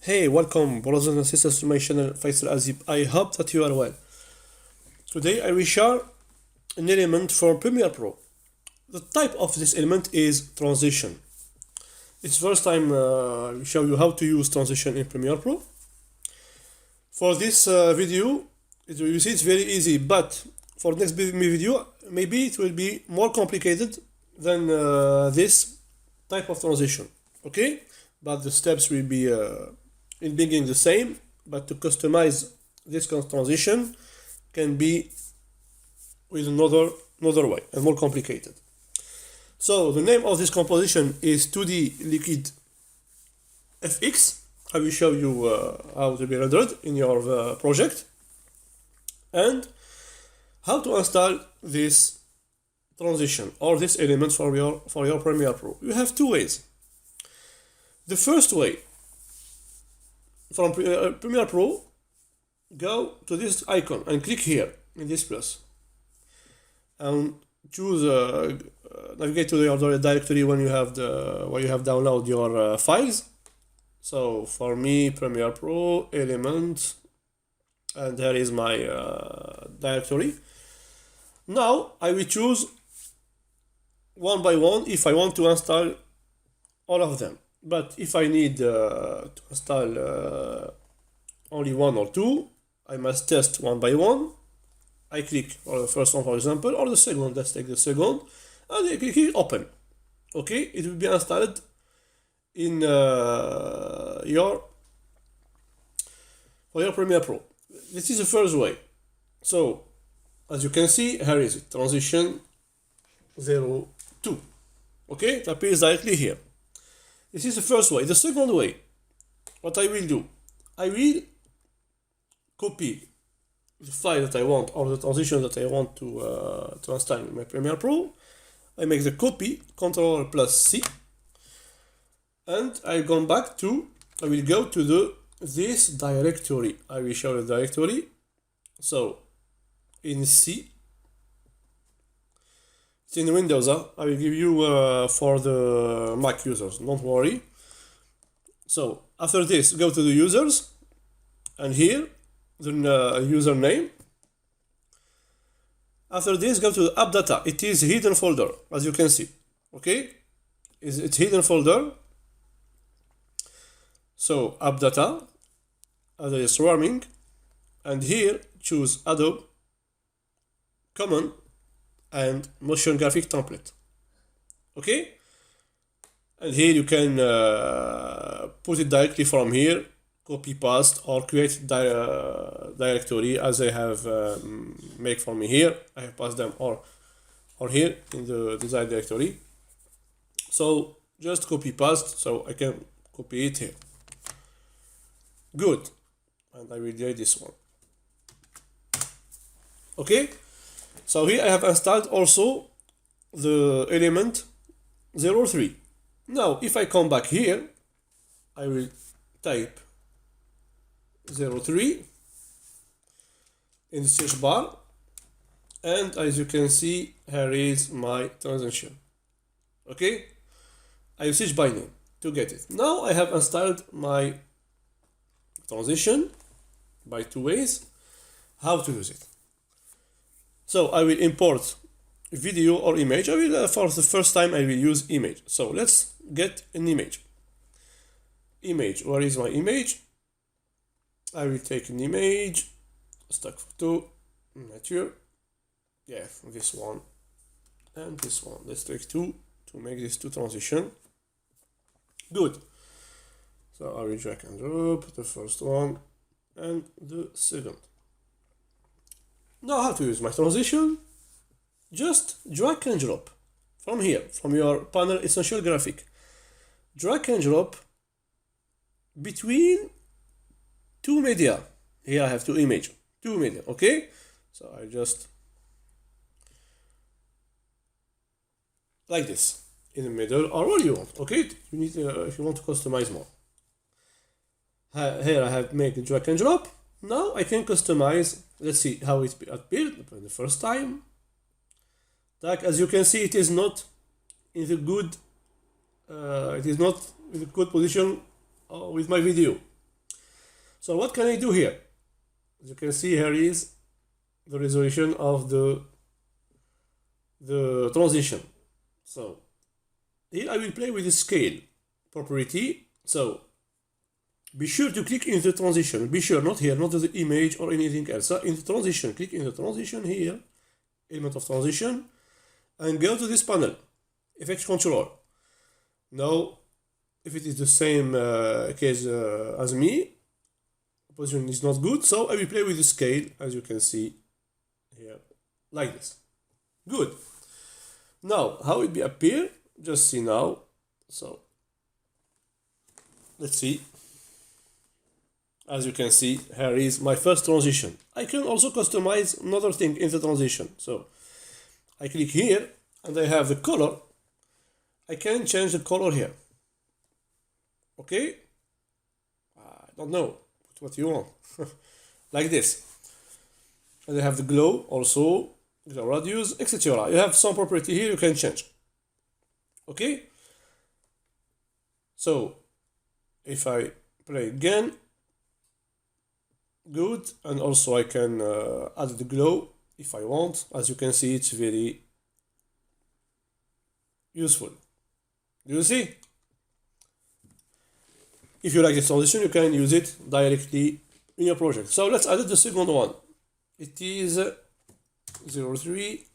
Hey, welcome, brothers and sisters, to my channel Faisal Azib. I hope that you are well. Today I will share an element from Premiere Pro. The type of this element is transition. It's first time I will show you how to use transition in Premiere Pro. For this video, you see it's very easy, but for next video, maybe it will be more complicated than this type of transition. Okay, but the steps will be in beginning the same, but to customize this transition can be with another way and more complicated. So the name of this composition is 2D Liquid FX. I will show you how to be rendered in your project and how to install this transition or this element for your Premiere Pro. You have two ways. The first way, from Premiere Pro, go to this icon and click here in this plus and choose navigate to your directory when you have download your files. So for me, Premiere Pro element, and there is my directory. Now I will choose one by one if I want to install all of them. But if I need to install only one or two, I must test one by one. I click on the first one, for example, or the second one. Let's take the second, and I click open. Okay, it will be installed in your Premiere Pro. This is the first way. So as you can see, here is it, transition 02. Okay, it appears directly here. This is the first way. The second way, what I will do, I will copy the file that I want or the transition that I want to install in my Premiere Pro. I make the copy, Ctrl plus C, and I will go to this directory. I will show the directory. So in C, it's in Windows. I will give you for the Mac users, don't worry. So after this, go to the users, and here the username. After this, go to the AppData. It is hidden folder, as you can see. Okay, it's hidden folder. So AppData, as is swarming, and here choose Adobe Common and motion graphic template. Okay, and here you can put it directly from here, copy paste, or create directory as I have make for me here. I have passed them or here in the design directory. So just copy paste, so I can copy it here. Good, and I will delete this one. Okay, so here I have installed also the element 03. Now if I come back here, I will type 03 in the search bar, and as you can see, here is my transition. Okay, I will search by name to get it. Now I have installed my transition by two ways. How to use it? So I will import video or image. I will for the first time I will use image. So let's get an image. Image, where is my image? I will take an image, stock photo, nature. Yeah, this one and this one. Let's take two to make these two transition. Good. So I will drag and drop the first one and the second. Now how to use my transition? Just drag and drop from here, from your panel essential graphic. Drag and drop between two media. Here I have two media, okay? So I just like this in the middle, or what you want, okay? You need if you want to customize more. Here I have made a drag and drop. Now I can customize. Let's see how it appeared the first time. Like as you can see, it is not in the good. It is not in a good position with my video. So what can I do here? As you can see, here is the resolution of the transition. So here I will play with the scale property. So be sure to click in the transition. Be sure, not here, not the image or anything else. So in the transition, click in the transition here, element of transition, and go to this panel, effect control. Now, if it is the same case as me, position is not good, so I will play with the scale, as you can see here, like this. Good. Now, how it will appear? Just see now. So, let's see. As you can see, here is my first transition. I can also customize another thing in the transition. So, I click here, and I have the color. I can change the color here. Okay? I don't know. Put what you want. Like this. And I have the glow also, the radius, etc. You have some property here you can change. Okay? So, if I play again, good, and also I can add the glow if I want. As you can see, it's very useful. Do you see? If you like this transition, you can use it directly in your project. So let's add the second one. It is 03.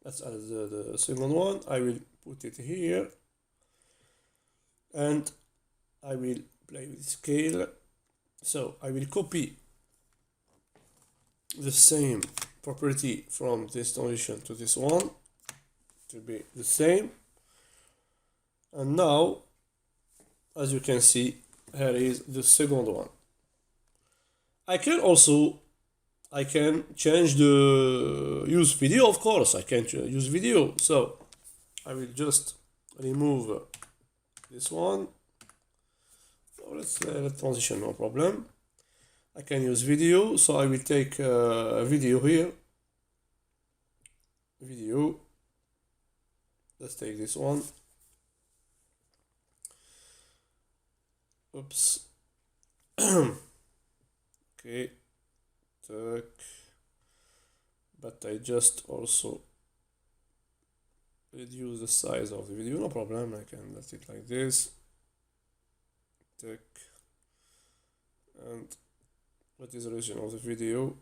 Let's add the second one. I will put it here, and I will play with scale. So I will copy the same property from this transition to this one to be the same. And now, as you can see, here is the second one. I can change the use video, of course. I can use video. So I will just remove this one. So let's transition, no problem. I can use video, so I will take video here. Video. Let's take this one. Oops. Okay. Tac. But I just also reduce the size of the video. No problem. I can let it like this. Tac. And what is the resolution of the video?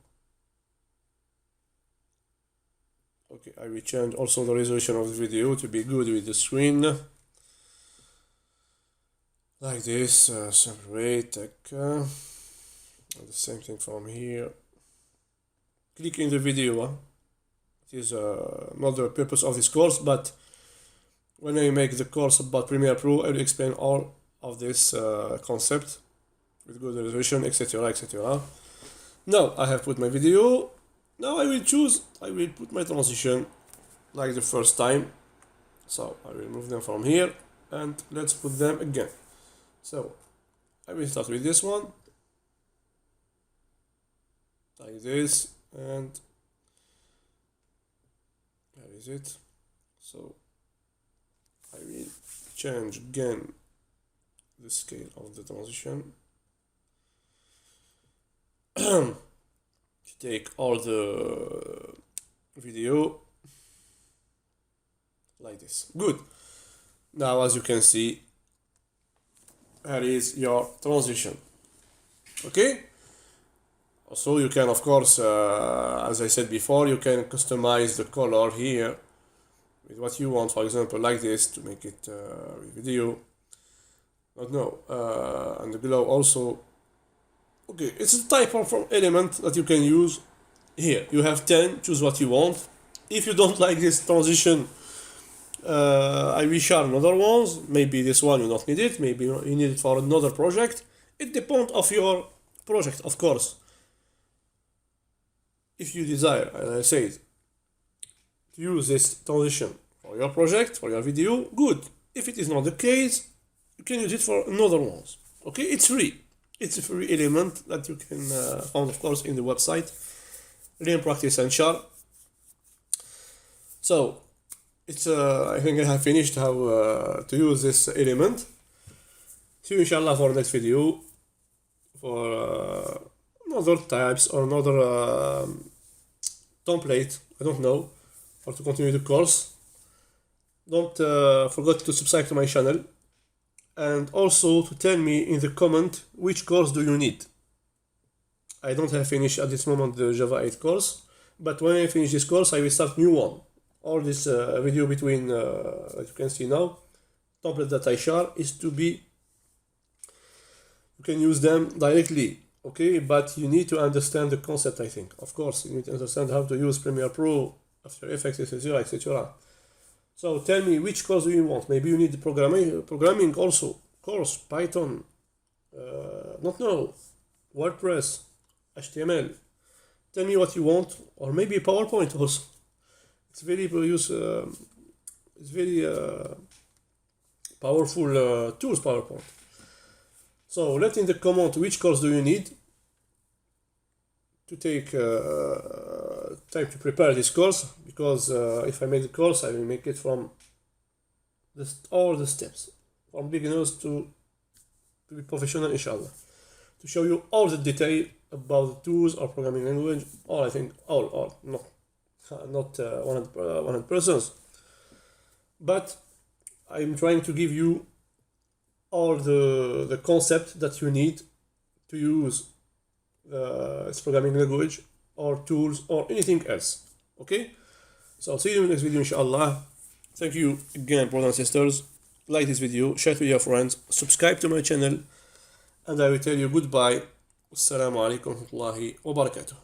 Okay, I will change also the resolution of the video to be good with the screen. Like this, separate, and the same thing from here. Click in the video. It is not the purpose of this course, but when I make the course about Premiere Pro, I will explain all of this concept with good resolution, etc., etc. Now I have put my video. Now I will put my transition like the first time. So I will move them from here, and let's put them again. So I will start with this one, like this, and there is it. So I will change again the scale of the transition to take all the video like this. Good. Now, as you can see, here is your transition. Okay. Also, you can, of course, as I said before, you can customize the color here with what you want. For example, like this to make it video. But no, and the glow also. Okay, it's a type of element that you can use here. You have 10. Choose what you want. If you don't like this transition, I will share another ones. Maybe this one you don't need it. Maybe you need it for another project. It depends of your project, of course. If you desire, as I said, to use this transition for your project, for your video, good. If it is not the case, you can use it for another ones. Okay, it's free. It's a free element that you can find, of course, in the website. Learn, practice, and share. So, it's I think I have finished how to use this element. See you inshallah for the next video. for another types or another template, I don't know, or to continue the course, don't forget to subscribe to my channel, and also to tell me in the comment which course do you need. I don't have finished at this moment the Java 8 course, but when I finish this course I will start new one. All this video between, as you can see now, template that I share is to be, you can use them directly, okay, but you need to understand the concept. I think, of course, you need to understand how to use Premiere Pro, After Effects, etc., etc. So tell me which course do you want. Maybe you need programming also, course, Python, not know, WordPress, HTML. Tell me what you want, or maybe PowerPoint also. It's very powerful tools, PowerPoint. So let in the comment which course do you need to take time to prepare this course, because if I make the course I will make it from all the steps, from beginners to be professional, inshallah, to show you all the detail about the tools or programming language, all, I think, all, no, not 100%, but I'm trying to give you all the concept that you need to use its programming language or tools or anything else. Okay, so I'll see you in the next video, inshallah. Thank you again, brothers and sisters. Like this video, share it with your friends, subscribe to my channel, and I will tell you goodbye. Assalamu alaikum wa rahmatullahi wa barakatuh.